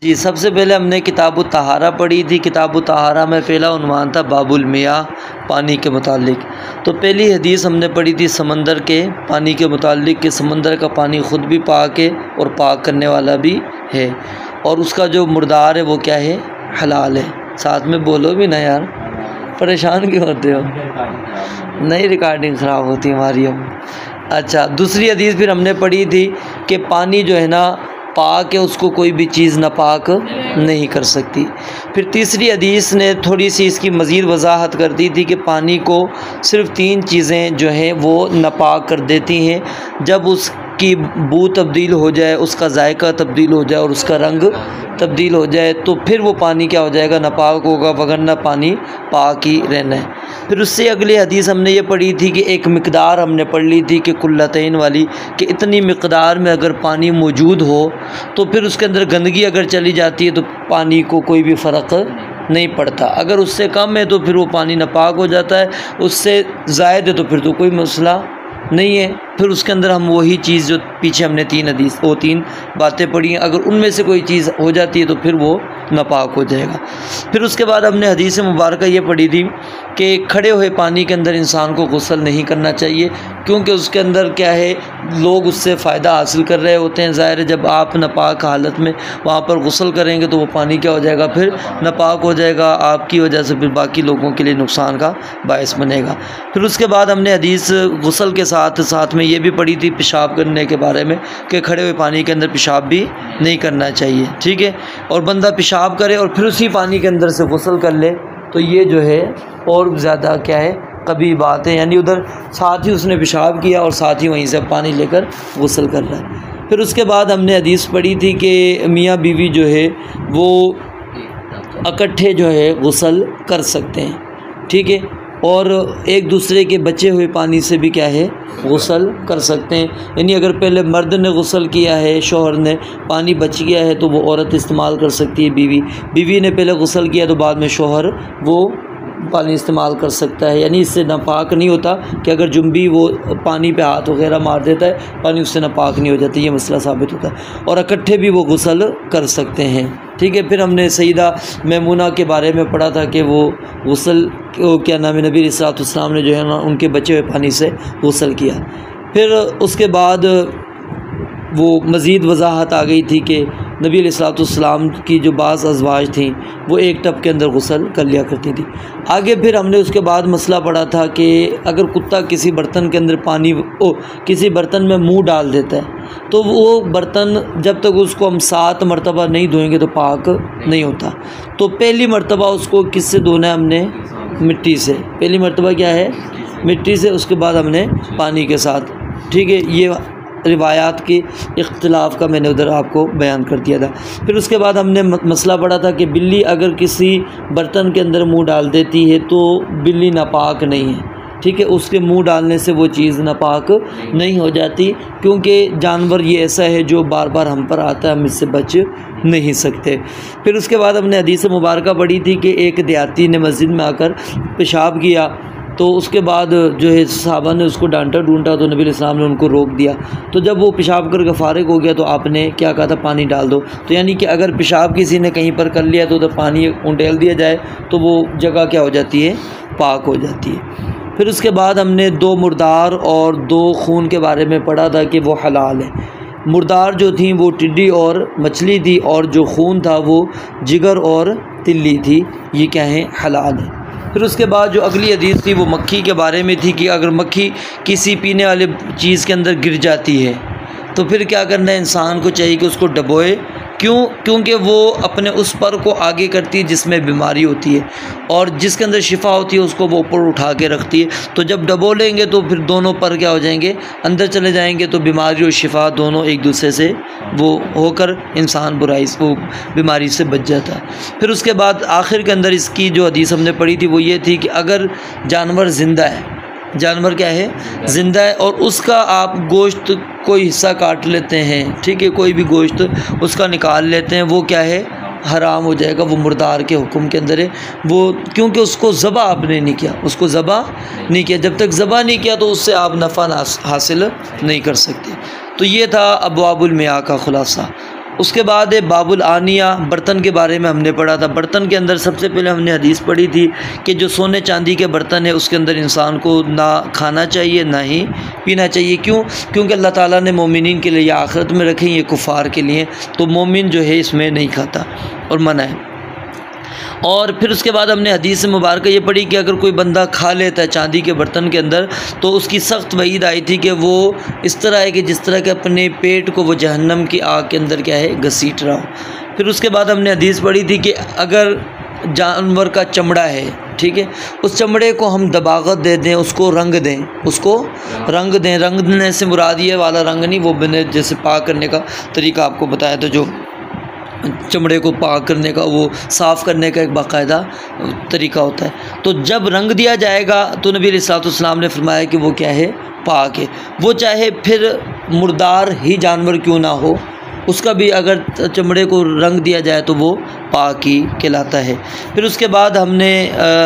جی سب سے پہلے ہم نے کتاب الطہارہ پڑھی تھی۔ کتاب الطہارہ میں پہلا عنوان تھا باب المیاہ، پانی کے متعلق۔ تو پہلی حدیث ہم نے پڑھی تھی سمندر کے پانی کے متعلق کہ سمندر کا پانی خود بھی پاک ہے اور پاک کرنے والا بھی ہے، اور اس کا جو مردار ہے وہ کیا ہے؟ حلال ہے۔ ساتھ میں بولو بھی نا یار، پریشان کیوں ہوتے ہو؟ نئی ریکارڈنگ خراب ہوتی ہے ہماری اب۔ اچھا، دوسری حدیث پھر ہم نے پڑھی تھی کہ پانی جو ہے نا پاک ہے، اس کو کوئی بھی چیز ناپاک نہیں کر سکتی۔ پھر تیسری حدیث نے تھوڑی سی اس کی مزید وضاحت کر دی تھی کہ پانی کو صرف 3 چیزیں جو ہیں وہ ناپاک کر دیتی ہیں، جب اس کی بو تبدیل ہو جائے، اس کا ذائقہ تبدیل ہو جائے اور اس کا رنگ تبدیل ہو جائے، تو پھر وہ پانی کیا ہو جائے گا؟ ناپاک ہوگا، وگرنہ پانی پاک ہی رہنا ہے۔ پھر اس سے اگلی حدیث ہم نے یہ پڑھی تھی کہ ایک مقدار ہم نے پڑھ لی تھی کہ قلتین والی، کہ اتنی مقدار میں اگر پانی موجود ہو تو پھر اس کے اندر گندگی اگر چلی جاتی ہے تو پانی کو کوئی بھی فرق نہیں پڑتا۔ اگر اس سے کم ہے تو پھر وہ پانی ناپاک ہو جاتا ہے، اس سے زائد ہے تو پھر تو کوئی مسئلہ نہیں ہے۔ پھر اس کے اندر ہم وہی چیز جو پیچھے ہم نے 3 باتیں پڑھی ہیں، اگر ان میں سے کوئی چیز ہو جاتی ہے تو پھر وہ ناپاک ہو جائے گا۔ پھر اس کے بعد ہم نے حدیث مبارکہ یہ پڑھی تھی کہ کھڑے ہوئے پانی کے اندر انسان کو غسل نہیں کرنا چاہیے، کیونکہ اس کے اندر کیا ہے، لوگ اس سے فائدہ حاصل کر رہے ہوتے ہیں۔ ظاہر ہے جب آپ ناپاک حالت میں وہاں پر غسل کریں گے تو وہ پانی کیا ہو جائے گا؟ پھر ناپاک ہو جائے گا، آپ کی وجہ سے پھر باقی لوگوں کے لیے نقصان کا باعث بنے گا۔ پھر اس کے بعد ہم نے حدیث غسل کے ساتھ میں یہ بھی پڑھی تھی پیشاب کرنے کے بارے میں کہ کھڑے ہوئے پانی کے اندر پیشاب بھی نہیں کرنا چاہیے، ٹھیک ہے؟ اور بندہ پیشاب کرے اور پھر اسی پانی کے اندر سے غسل کر لے تو یہ جو ہے اور زیادہ کیا ہے؟ قبیح بات ہے، یعنی ادھر ساتھ ہی اس نے پیشاب کیا اور ساتھ ہی وہیں سے پانی لے کر غسل کر رہا ہے۔ پھر اس کے بعد ہم نے حدیث پڑھی تھی کہ میاں بیوی جو ہے وہ اکٹھے جو ہے غسل کر سکتے ہیں، ٹھیک ہے؟ اور ایک دوسرے کے بچے ہوئے پانی سے بھی کیا ہے؟ غسل کر سکتے ہیں۔ یعنی اگر پہلے مرد نے غسل کیا ہے، شوہر نے، پانی بچ گیا ہے تو وہ عورت استعمال کر سکتی ہے، بیوی نے پہلے غسل کیا تو بعد میں شوہر وہ پانی استعمال کر سکتا ہے۔ یعنی اس سے ناپاک نہیں ہوتا کہ اگر جنبی وہ پانی پہ ہاتھ وغیرہ مار دیتا ہے، پانی اس سے ناپاک نہیں ہو جاتی، یہ مسئلہ ثابت ہوتا ہے۔ اور اکٹھے بھی وہ غسل کر سکتے ہیں، ٹھیک ہے؟ پھر ہم نے سیدہ میمونہ کے بارے میں پڑھا تھا کہ وہ غسل کیا نام ہے، نبی علیہ الصلوۃ والسلام نے جو ہے نا ان کے بچے ہوئے پانی سے غسل کیا۔ پھر اس کے بعد وہ مزید وضاحت آ گئی تھی کہ نبی علیہ الصلوۃ والسلام کی جو بعض ازواج تھیں وہ ایک ٹب کے اندر غسل کر لیا کرتی تھی۔ آگے پھر ہم نے اس کے بعد مسئلہ پڑھا تھا کہ اگر کتا کسی برتن کے اندر کسی برتن میں منہ ڈال دیتا ہے تو وہ برتن جب تک اس کو ہم 7 مرتبہ نہیں دھوئیں گے تو پاک نہیں ہوتا۔ تو پہلی مرتبہ اس کو کس سے دھونا ہے؟ ہم نے مٹی سے۔ پہلی مرتبہ کیا ہے؟ مٹی سے، اس کے بعد ہم نے پانی کے ساتھ، ٹھیک ہے؟ یہ روایات کے اختلاف کا میں نے ادھر آپ کو بیان کر دیا تھا۔ پھر اس کے بعد ہم نے مسئلہ پڑھا تھا کہ بلی اگر کسی برتن کے اندر منہ ڈال دیتی ہے تو بلی ناپاک نہیں ہے، ٹھیک ہے؟ اس کے منہ ڈالنے سے وہ چیز ناپاک نہیں ہو جاتی، کیونکہ جانور یہ ایسا ہے جو بار بار ہم پر آتا ہے، ہم اس سے بچ نہیں سکتے۔ پھر اس کے بعد ہم نے حدیث مبارکہ پڑھی تھی کہ ایک دیہاتی نے مسجد میں آ کر پیشاب کیا، تو اس کے بعد جو ہے صحابہ نے اس کو ڈانٹا تو نبی علیہ السلام نے ان کو روک دیا۔ تو جب وہ پیشاب کر کے فارغ ہو گیا تو آپ نے کیا کہا تھا؟ پانی ڈال دو۔ تو یعنی کہ اگر پیشاب کسی نے کہیں پر کر لیا تو ادھر پانی ڈال دیا جائے تو وہ جگہ کیا ہو جاتی ہے؟ پاک ہو جاتی ہے۔ پھر اس کے بعد ہم نے 2 مردار اور 2 خون کے بارے میں پڑھا تھا کہ وہ حلال ہے۔ مردار جو تھیں وہ ٹڈی اور مچھلی تھی، اور جو خون تھا وہ جگر اور تلی تھی، یہ کیا ہیں؟ حلال ہے۔ پھر اس کے بعد جو اگلی حدیث تھی وہ مکھی کے بارے میں تھی کہ اگر مکھی کسی پینے والے چیز کے اندر گر جاتی ہے تو پھر کیا کرنا ہے؟ انسان کو چاہیے کہ اس کو ڈبوئے، کیونکہ وہ اپنے اس پر کو آگے کرتی ہے جس میں بیماری ہوتی ہے، اور جس کے اندر شفا ہوتی ہے اس کو وہ اوپر اٹھا کے رکھتی ہے۔ تو جب ڈبو لیں گے تو پھر دونوں پر کیا ہو جائیں گے؟ اندر چلے جائیں گے، تو بیماری اور شفا دونوں ایک دوسرے سے وہ ہو کر انسان بیماری سے بچ جاتا ہے۔ پھر اس کے بعد آخر کے اندر اس کی جو حدیث ہم نے پڑھی تھی وہ یہ تھی کہ اگر جانور زندہ ہے، جانور کیا ہے؟ زندہ ہے، اور اس کا آپ گوشت کوئی حصہ کاٹ لیتے ہیں، ٹھیک ہے؟ کوئی بھی گوشت اس کا نکال لیتے ہیں، وہ کیا ہے؟ حرام ہو جائے گا، وہ مردار کے حکم کے اندر ہے وہ، کیونکہ اس کو ذبح آپ نے نہیں کیا، اس کو ذبح نہیں کیا۔ جب تک ذبح نہیں کیا تو اس سے آپ نفع حاصل نہیں کر سکتے۔ تو یہ تھا ابواب المیاہ کا خلاصہ۔ اس کے بعد باب الآنیہ، برتن کے بارے میں ہم نے پڑھا تھا۔ برتن کے اندر سب سے پہلے ہم نے حدیث پڑھی تھی کہ جو سونے چاندی کے برتن ہے اس کے اندر انسان کو نہ کھانا چاہیے نہ ہی پینا چاہیے۔ کیونکہ اللہ تعالیٰ نے مومنین کے لیے یہ آخرت میں رکھیں، یہ کفار کے لیے، تو مومن جو ہے اس میں نہیں کھاتا اور منع ہے۔ اور پھر اس کے بعد ہم نے حدیث مبارکہ یہ پڑھی کہ اگر کوئی بندہ کھا لیتا ہے چاندی کے برتن کے اندر تو اس کی سخت وعید آئی تھی کہ وہ اس طرح ہے کہ جس طرح کہ اپنے پیٹ کو وہ جہنم کی آگ کے اندر کیا ہے گھسیٹ رہا ہو۔ پھر اس کے بعد ہم نے حدیث پڑھی تھی کہ اگر جانور کا چمڑا ہے، ٹھیک ہے، اس چمڑے کو ہم دباغت دے دیں، اس کو رنگ دیں، اس کو رنگ دیں، رنگ دینے سے مراد یہ والا رنگ نہیں، وہ میں نے جیسے پاک کرنے کا طریقہ آپ کو بتایا تھا، جو چمڑے کو پاک کرنے کا، وہ صاف کرنے کا ایک باقاعدہ طریقہ ہوتا ہے۔ تو جب رنگ دیا جائے گا تو نبی علیہ الصلوۃ والسلام نے فرمایا کہ وہ کیا ہے، پاک ہے۔ وہ چاہے پھر مردار ہی جانور کیوں نہ ہو، اس کا بھی اگر چمڑے کو رنگ دیا جائے تو وہ پاک ہی کہلاتا ہے۔ پھر اس کے بعد ہم نے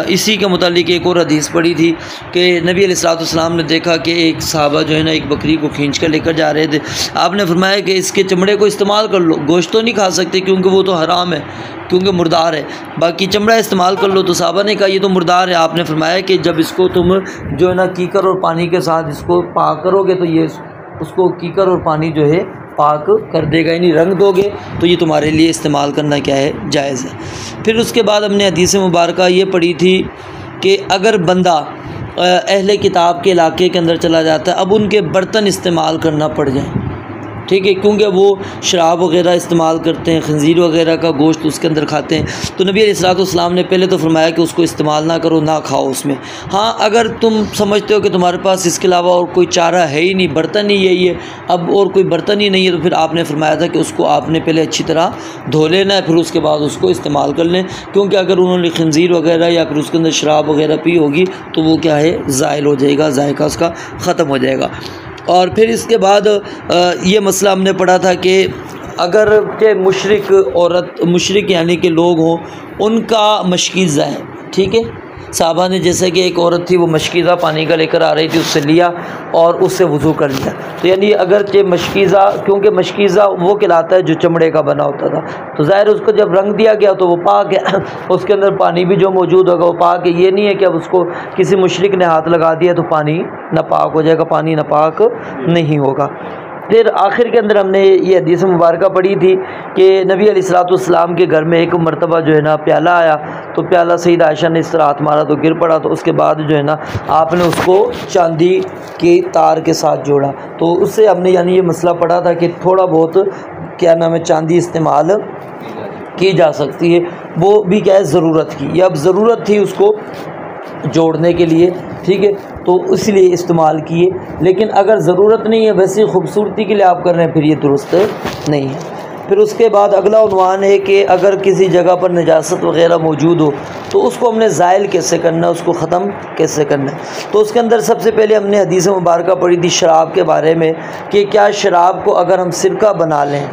اسی کے متعلق ایک اور حدیث پڑھی تھی کہ نبی علیہ الصلوۃ والسلام نے دیکھا کہ ایک صحابہ جو ہے نا ایک بکری کو کھینچ کر لے کر جا رہے تھے۔ آپ نے فرمایا کہ اس کے چمڑے کو استعمال کر لو، گوشت تو نہیں کھا سکتے کیونکہ وہ تو حرام ہے، کیونکہ مردار ہے، باقی چمڑا استعمال کر لو۔ تو صحابہ نے کہا یہ تو مردار ہے۔ آپ نے فرمایا کہ جب اس کو تم جو ہے نا کیکر اور پانی کے ساتھ اس کو پاک کرو گے تو یہ اس کو کیکر اور پانی جو ہے پاک کر دے گا، یعنی رنگ دو گے تو یہ تمہارے لیے استعمال کرنا کیا ہے، جائز ہے۔ پھر اس کے بعد ہم نے حدیث مبارکہ یہ پڑھی تھی کہ اگر بندہ اہل کتاب کے علاقے کے اندر چلا جاتا ہے، اب ان کے برتن استعمال کرنا پڑ جائیں، ٹھیک ہے، کیونکہ وہ شراب وغیرہ استعمال کرتے ہیں، خنزیر وغیرہ کا گوشت اس کے اندر کھاتے ہیں، تو نبی علیہ الصلوۃ والسلام نے پہلے تو فرمایا کہ اس کو استعمال نہ کرو، نہ کھاؤ اس میں۔ ہاں اگر تم سمجھتے ہو کہ تمہارے پاس اس کے علاوہ اور کوئی چارہ ہے ہی نہیں، برتن ہی یہی ہے، اب اور کوئی برتن ہی نہیں ہے، تو پھر آپ نے فرمایا تھا کہ اس کو آپ نے پہلے اچھی طرح دھو لینا ہے، پھر اس کے بعد اس کو استعمال کر لیں، کیونکہ اگر انہوں نے خنزیر وغیرہ یا پھر اس کے اندر شراب وغیرہ پی ہوگی تو وہ کیا ہے، زائل ہو جائے گا، ذائقہ اس کا ختم ہو جائے گا۔ اور پھر اس کے بعد یہ مسئلہ ہم نے پڑھا تھا کہ اگر کہ مشرک عورت، مشرک یعنی کہ لوگ ہوں، ان کا مشکیزہ ہے، ٹھیک ہے، صحابہ نے جیسے کہ ایک عورت تھی وہ مشکیزہ پانی کا لے کر آ رہی تھی، اس سے لیا اور اس سے وضو کر لیا، تو یعنی اگر کہ مشکیزہ، کیونکہ مشکیزہ وہ کہلاتا ہے جو چمڑے کا بنا ہوتا تھا، تو ظاہر اس کو جب رنگ دیا گیا تو وہ پاک ہے، اس کے اندر پانی بھی جو موجود ہوگا وہ پاک ہے۔ یہ نہیں ہے کہ اب اس کو کسی مشرک نے ہاتھ لگا دیا تو پانی ناپاک ہو جائے گا، پانی ناپاک نہیں ہوگا۔ پھر آخر کے اندر ہم نے یہ حدیث مبارکہ پڑھی تھی کہ نبی علیہ الصلوۃ والسلام کے گھر میں ایک مرتبہ جو ہے نا پیالہ آیا، تو پیالہ سیدہ عائشہ نے اس طرح ہاتھ مارا تو گر پڑا، تو اس کے بعد جو ہے نا آپ نے اس کو چاندی کی تار کے ساتھ جوڑا، تو اس سے ہم نے یعنی یہ مسئلہ پڑھا تھا کہ تھوڑا بہت کیا نام ہے چاندی استعمال کی جا سکتی ہے، وہ بھی کیا ہے ضرورت کی، یا اب ضرورت تھی اس کو جوڑنے کے لیے، ٹھیک ہے، تو اس لیے استعمال کیے، لیکن اگر ضرورت نہیں ہے ویسی خوبصورتی کے لیے آپ کر رہے ہیں پھر یہ درست نہیں ہے۔ پھر اس کے بعد اگلا عنوان ہے کہ اگر کسی جگہ پر نجاست وغیرہ موجود ہو تو اس کو ہم نے زائل کیسے کرنا ہے، اس کو ختم کیسے کرنا ہے۔ تو اس کے اندر سب سے پہلے ہم نے حدیث مبارکہ پڑھی تھی شراب کے بارے میں کہ کیا شراب کو اگر ہم سرکہ بنا لیں،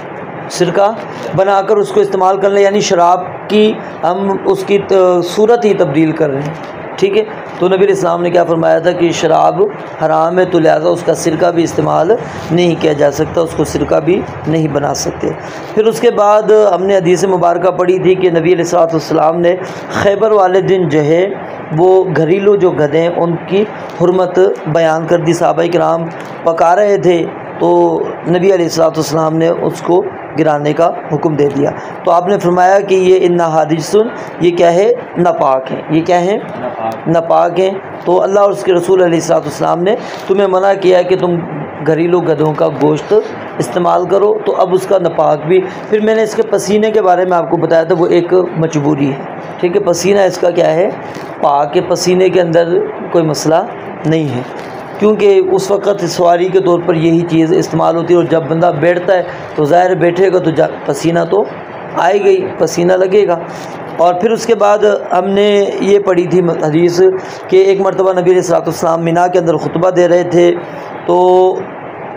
سرکہ بنا کر اس کو استعمال کر لیں، یعنی شراب کی ہم اس کی صورت ہی تبدیل کر رہے ہیں، ٹھیک ہے، تو نبی علیہ السلام نے کیا فرمایا تھا کہ شراب حرام ہے، تو لہٰذا اس کا سرکہ بھی استعمال نہیں کیا جا سکتا، اس کو سرکہ بھی نہیں بنا سکتے۔ پھر اس کے بعد ہم نے حدیث مبارکہ پڑھی تھی کہ نبی علیہ السلام نے خیبر والے دن جو ہے وہ گھریلو جو گدھے ہیں ان کی حرمت بیان کر دی، صحابہ کرام پکا رہے تھے تو نبی علیہ السلام نے اس کو گرانے کا حکم دے دیا، تو آپ نے فرمایا کہ یہ ان حادثن، یہ کیا ہے، ناپاک ہیں، یہ کیا ہیں، ناپاک ہیں۔ تو اللہ اور اس کے رسول علیہ السلام نے تمہیں منع کیا ہے کہ تم گھریلو گدھوں کا گوشت استعمال کرو، تو اب اس کا ناپاک بھی۔ پھر میں نے اس کے پسینے کے بارے میں آپ کو بتایا تھا، وہ ایک مجبوری ہے، ٹھیک ہے، پسینہ اس کا کیا ہے، پاک ہے، پسینے کے اندر کوئی مسئلہ نہیں ہے، کیونکہ اس وقت سواری کے طور پر یہی چیز استعمال ہوتی ہے، اور جب بندہ بیٹھتا ہے تو ظاہر بیٹھے گا تو پسینہ تو آئے گئی، پسینہ لگے گا۔ اور پھر اس کے بعد ہم نے یہ پڑھی تھی حدیث کہ ایک مرتبہ نبی علیہ السلام مینا کے اندر خطبہ دے رہے تھے، تو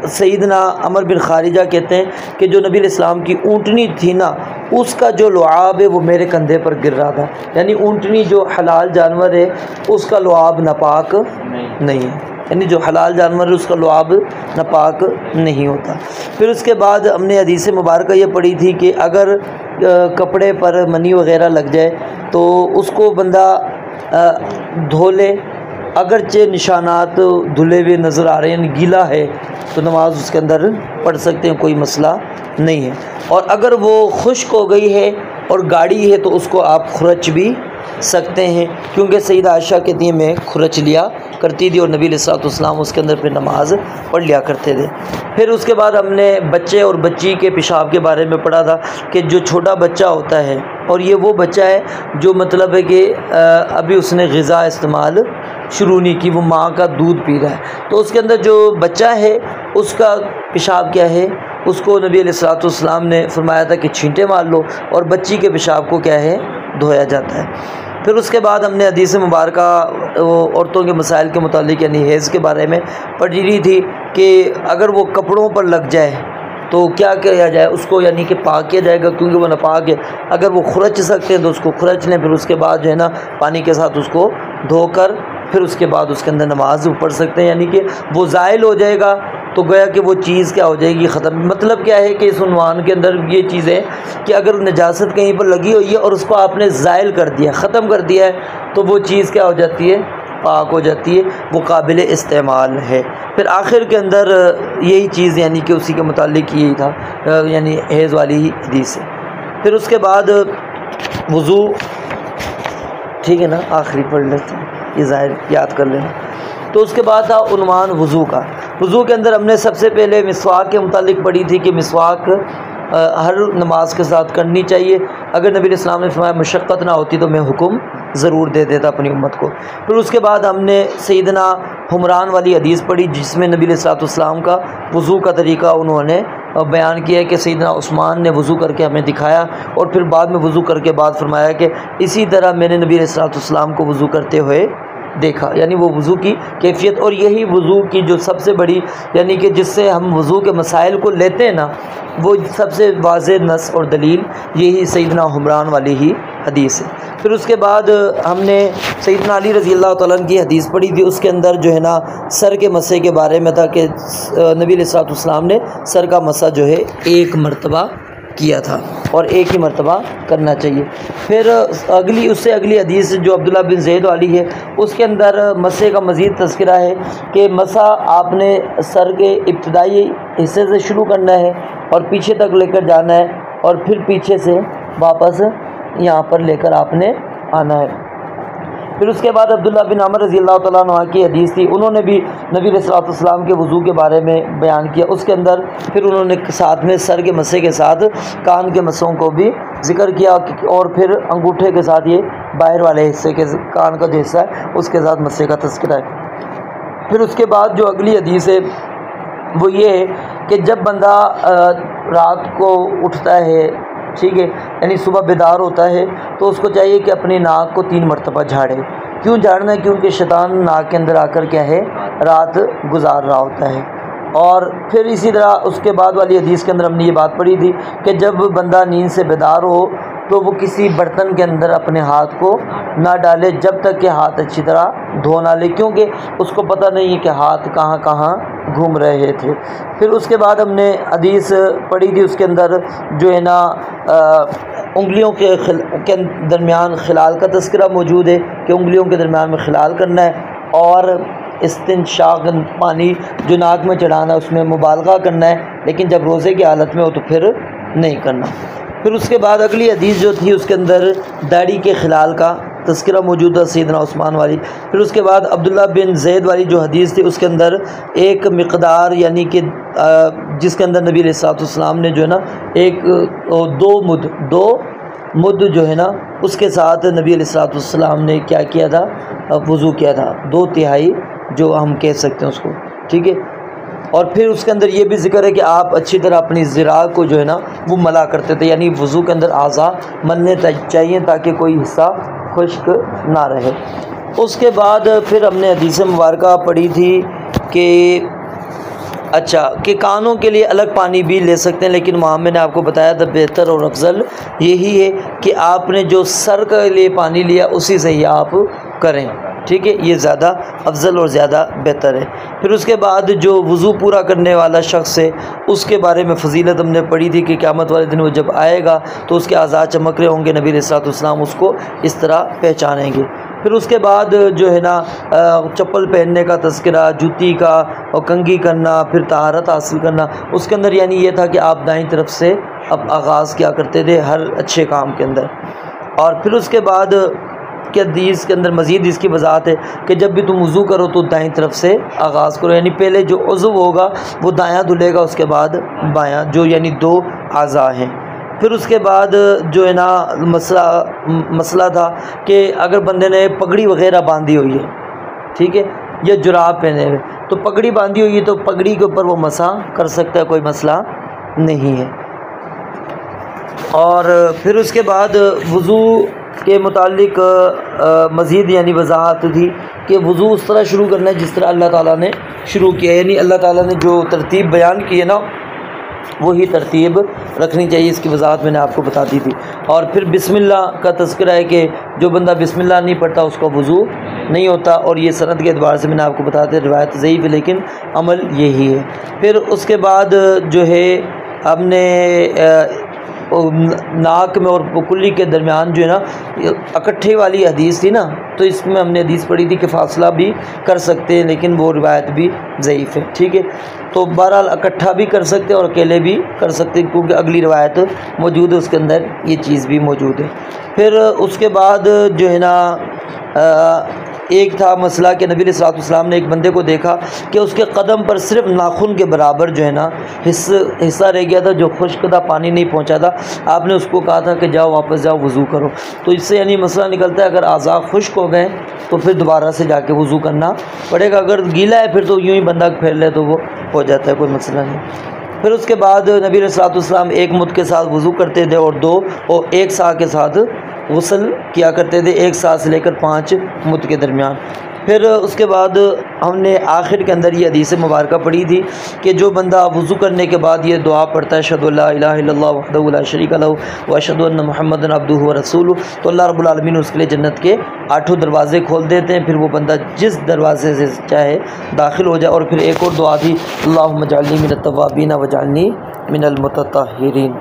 سیدنا عمر بن خارجہ کہتے ہیں کہ جو نبی علیہ السلام کی اونٹنی تھی نا، اس کا جو لعاب ہے وہ میرے کندھے پر گر رہا تھا، یعنی اونٹنی جو حلال جانور ہے اس کا لعاب ناپاک نہیں ہے، یعنی جو حلال جانور ہے اس کا لعاب ناپاک نہیں ہوتا۔ پھر اس کے بعد ہم نے حدیث مبارکہ یہ پڑھی تھی کہ اگر کپڑے پر منی وغیرہ لگ جائے تو اس کو بندہ دھو لے، اگرچہ نشانات دھلے ہوئے نظر آ رہے ہیں، یعنی گیلا ہے تو نماز اس کے اندر پڑھ سکتے ہیں، کوئی مسئلہ نہیں ہے۔ اور اگر وہ خشک ہو گئی ہے اور گاڑی ہے تو اس کو آپ خرچ بھی سکتے ہیں، کیونکہ سیدہ عائشہ کہتی ہیں میں خرچ لیا کرتی تھی اور نبی علیہ الصلوۃ والسلام اس کے اندر پھر نماز پڑھ لیا کرتے تھے۔ پھر اس کے بعد ہم نے بچے اور بچی کے پیشاب کے بارے میں پڑھا تھا کہ جو چھوٹا بچہ ہوتا ہے، اور یہ وہ بچہ ہے جو مطلب ہے کہ ابھی اس نے غذا استعمال شروع نہیں کی، وہ ماں کا دودھ پی رہا ہے، تو اس کے اندر جو بچہ ہے اس کا پیشاب کیا ہے، اس کو نبی علیہ الصلوۃ والسلام نے فرمایا تھا کہ چھینٹے مار لو، اور بچی کے پیشاب کو کیا ہے، دھویا جاتا ہے۔ پھر اس کے بعد ہم نے حدیث مبارکہ عورتوں کے مسائل کے متعلق یعنی حیض کے بارے میں پڑھی تھی کہ اگر وہ کپڑوں پر لگ جائے تو کیا کیا جائے، اس کو یعنی کہ پاک کیا جائے گا کیونکہ وہ ناپاک ہے۔ اگر وہ خرچ سکتے ہیں تو اس کو خرچ لیں، پھر اس کے بعد جو ہے نا پانی کے ساتھ اس کو دھو کر پھر اس کے بعد اس کے اندر نماز پڑھ سکتے ہیں، یعنی کہ وہ زائل ہو جائے گا تو گویا کہ وہ چیز کیا ہو جائے گی، ختم۔ مطلب کیا ہے کہ اس عنوان کے اندر یہ چیز ہے کہ اگر نجاست کہیں پر لگی ہوئی ہے اور اس کو آپ نے زائل کر دیا، ختم کر دیا ہے، تو وہ چیز کیا ہو جاتی ہے، پاک ہو جاتی ہے، وہ قابل استعمال ہے۔ پھر آخر کے اندر یہی چیز یعنی کہ اسی کے متعلق یہی تھا، یعنی حیض والی ہی حدیث ہے۔ پھر اس کے بعد وضو، ٹھیک ہے نا، آخری پڑھ لیتے ہیں، یہ ظاہر یاد کر لینا۔ تو اس کے بعد تھا عنوان وضو کا۔ وضو کے اندر ہم نے سب سے پہلے مسواک کے متعلق پڑھی تھی کہ مسواک ہر نماز کے ساتھ کرنی چاہیے۔ اگر نبی علیہ السلام نے فرمایا مشقت نہ ہوتی تو میں حکم ضرور دے دیتا اپنی امت کو۔ پھر اس کے بعد ہم نے سیدنا حمران والی حدیث پڑھی جس میں نبی علیہ السلام کا وضو کا طریقہ انہوں نے بیان کیا ہے کہ سیدنا عثمان نے وضو کر کے ہمیں دکھایا، اور پھر بعد میں وضو کر کے بعد فرمایا کہ اسی طرح میں نے نبی علیہ السلام کو وضو کرتے ہوئے دیکھا، یعنی وہ وضو کی کیفیت، اور یہی وضو کی جو سب سے بڑی یعنی کہ جس سے ہم وضو کے مسائل کو لیتے ہیں نا، وہ سب سے واضح نص اور دلیل یہی سیدنا حمران والی ہی حدیث ہے۔ پھر اس کے بعد ہم نے سیدنا علی رضی اللہ تعالیٰ عنہ کی حدیث پڑھی تھی، اس کے اندر جو ہے نا سر کے مسح کے بارے میں تھا کہ نبی علیہ السلام نے سر کا مسح جو ہے ایک مرتبہ کیا تھا اور ایک ہی مرتبہ کرنا چاہیے۔ پھر اس سے اگلی حدیث جو عبداللہ بن زید والی ہے، اس کے اندر مسح کا مزید تذکرہ ہے کہ مسح آپ نے سر کے ابتدائی حصے سے شروع کرنا ہے اور پیچھے تک لے کر جانا ہے، اور پھر پیچھے سے واپس یہاں پر لے کر آپ نے آنا ہے۔ پھر اس کے بعد عبداللہ بن عمر رضی اللہ تعالیٰ عنہ کی حدیث تھی، انہوں نے بھی نبی علیہ الصلوۃ والسلام کے وضو کے بارے میں بیان کیا۔ اس کے اندر پھر انہوں نے ساتھ میں سر کے مسح کے ساتھ کان کے مسحوں کو بھی ذکر کیا، اور پھر انگوٹھے کے ساتھ یہ باہر والے حصے کے کان کا جو حصہ ہے اس کے ساتھ مسح کا تذکرہ ہے۔ پھر اس کے بعد جو اگلی حدیث ہے وہ یہ ہے کہ جب بندہ رات کو اٹھتا ہے، ٹھیک ہے، یعنی صبح بیدار ہوتا ہے تو اس کو چاہیے کہ اپنی ناک کو 3 مرتبہ جھاڑے۔ کیوں جھاڑنا ہے؟ کیونکہ شیطان ناک کے اندر آ کر کیا ہے، رات گزار رہا ہوتا ہے۔ اور پھر اسی طرح اس کے بعد والی حدیث کے اندر ہم نے یہ بات پڑھی تھی کہ جب بندہ نیند سے بیدار ہو تو وہ کسی برتن کے اندر اپنے ہاتھ کو نہ ڈالے جب تک کہ ہاتھ اچھی طرح دھو نہ لے، کیونکہ اس کو پتہ نہیں ہے کہ ہاتھ کہاں کہاں گھوم رہے تھے۔ پھر اس کے بعد ہم نے حدیث پڑھی تھی، اس کے اندر جو ہے نا انگلیوں کے درمیان خلال کا تذکرہ موجود ہے کہ انگلیوں کے درمیان میں خلال کرنا ہے، اور استنشاق پانی جو ناک میں چڑھانا ہے اس میں مبالغہ کرنا ہے، لیکن جب روزے کی حالت میں ہو تو پھر نہیں کرنا۔ پھر اس کے بعد اگلی حدیث جو تھی اس کے اندر داڑھی کے خلال کا تذکرہ موجود تھا، سیدنا عثمان والی۔ پھر اس کے بعد عبداللہ بن زید والی جو حدیث تھی اس کے اندر ایک مقدار یعنی کہ جس کے اندر نبی علیہ السلام نے جو ہے نا دو مد جو ہے نا اس کے ساتھ نبی علیہ السلام نے کیا کیا تھا، وضو کیا تھا، 2/3 جو ہم کہہ سکتے ہیں اس کو، ٹھیک ہے۔ اور پھر اس کے اندر یہ بھی ذکر ہے کہ آپ اچھی طرح اپنی ذراع کو جو ہے نا وہ ملا کرتے تھے، یعنی وضو کے اندر اعضاء ملنے چاہیے تاکہ کوئی حصہ خشک نہ رہے۔ اس کے بعد پھر ہم نے حدیث مبارکہ پڑھی تھی کہ کہ کانوں کے لیے الگ پانی بھی لے سکتے ہیں، لیکن وہاں میں نے آپ کو بتایا تھا بہتر اور افضل یہی ہے کہ آپ نے جو سر کے لیے پانی لیا اسی سے ہی آپ کریں، ٹھیک ٹھیک ہے، یہ زیادہ افضل اور زیادہ بہتر ہے۔ پھر اس کے بعد جو وضو پورا کرنے والا شخص ہے اس کے بارے میں فضیلت ہم نے پڑھی تھی کہ قیامت والے دن وہ جب آئے گا تو اس کے اعضاء چمک رہے ہوں گے، نبی علیہ الصلوۃ والسلام اس کو اس طرح پہچانیں گے۔ پھر اس کے بعد جو ہے نا چپل پہننے کا تذکرہ، جوتی کا اور کنگھی کرنا، پھر طہارت حاصل کرنا، اس کے اندر یعنی یہ تھا کہ آپ دائیں طرف سے اب آغاز کیا کرتے تھے ہر اچھے کام کے اندر۔ اور پھر اس کے بعد کہ حدیث کے اندر مزید اس کی وضاحت ہے کہ جب بھی تم وضو کرو تو دائیں طرف سے آغاز کرو، یعنی پہلے جو عضو ہوگا وہ دایاں دھلے گا، اس کے بعد بایاں، جو یعنی دو اعضاء ہیں۔ پھر اس کے بعد جو ہے نا مسئلہ تھا کہ اگر بندے نے پگڑی وغیرہ باندھی ہوئی ہے، ٹھیک ہے، یا جراب پہنے ہوئے، تو پگڑی باندھی ہوئی ہے تو پگڑی کے اوپر وہ مسح کر سکتا ہے، کوئی مسئلہ نہیں ہے۔ اور پھر اس کے بعد وضو کے متعلق مزید یعنی وضاحت تھی کہ وضو اس طرح شروع کرنا ہے جس طرح اللہ تعالیٰ نے شروع کیا، یعنی اللہ تعالیٰ نے جو ترتیب بیان کی ہے نا وہی ترتیب رکھنی چاہیے، اس کی وضاحت میں نے آپ کو بتا دی تھی۔ اور پھر بسم اللہ کا تذکرہ ہے کہ جو بندہ بسم اللہ نہیں پڑھتا اس کا وضو نہیں ہوتا، اور یہ سند کے اعتبار سے میں نے آپ کو بتا دیا، روایت ضعیف ہے لیکن عمل یہی ہے۔ پھر اس کے بعد جو ہے ہم نے ناک میں اور کلی کے درمیان جو ہے نا اکٹھے والی حدیث تھی نا، تو اس میں ہم نے حدیث پڑھی تھی کہ فاصلہ بھی کر سکتے ہیں لیکن وہ روایت بھی ضعیف ہے، ٹھیک ہے۔ تو بہرحال اکٹھا بھی کر سکتے اور اکیلے بھی کر سکتے کیونکہ اگلی روایت موجود ہے، اس کے اندر یہ چیز بھی موجود ہے۔ پھر اس کے بعد جو ہے نا ایک تھا مسئلہ کہ نبی علیہ الصلوۃ والسلام نے ایک بندے کو دیکھا کہ اس کے قدم پر صرف ناخن کے برابر جو ہے نا حصہ رہ گیا تھا، جو خشک تھا، پانی نہیں پہنچا تھا۔ آپ نے اس کو کہا تھا کہ جاؤ واپس جاؤ وضو کرو، تو اس سے یعنی مسئلہ نکلتا ہے اگر اعضاء خشک ہو گئے تو پھر دوبارہ سے جا کے وضو کرنا پڑے گا، اگر گیلا ہے پھر تو یوں ہی بندہ پھیر لے تو وہ ہو جاتا ہے، کوئی مسئلہ نہیں۔ پھر اس کے بعد نبی علیہ الصلوۃ والسلام ایک مد کے ساتھ وضو کرتے تھے اور ایک سا کے ساتھ غسل کیا کرتے تھے، ایک سا سے لے کر 5 مد کے درمیان۔ پھر اس کے بعد ہم نے آخر کے اندر یہ حدیث مبارکہ پڑھی تھی کہ جو بندہ وضو کرنے کے بعد یہ دعا پڑھتا ہے اشہد ان لا الہ الا اللہ وحدہ لا شریک لہ واشہد ان محمدا عبدہ ورسولہ، تو اللہ رب العالمین اس کے لیے جنت کے 8 دروازے کھول دیتے ہیں، پھر وہ بندہ جس دروازے سے چاہے داخل ہو جائے۔ اور پھر ایک اور دعا تھی اللہم اجعلنی من التوابین واجعلنی من المتطہرین۔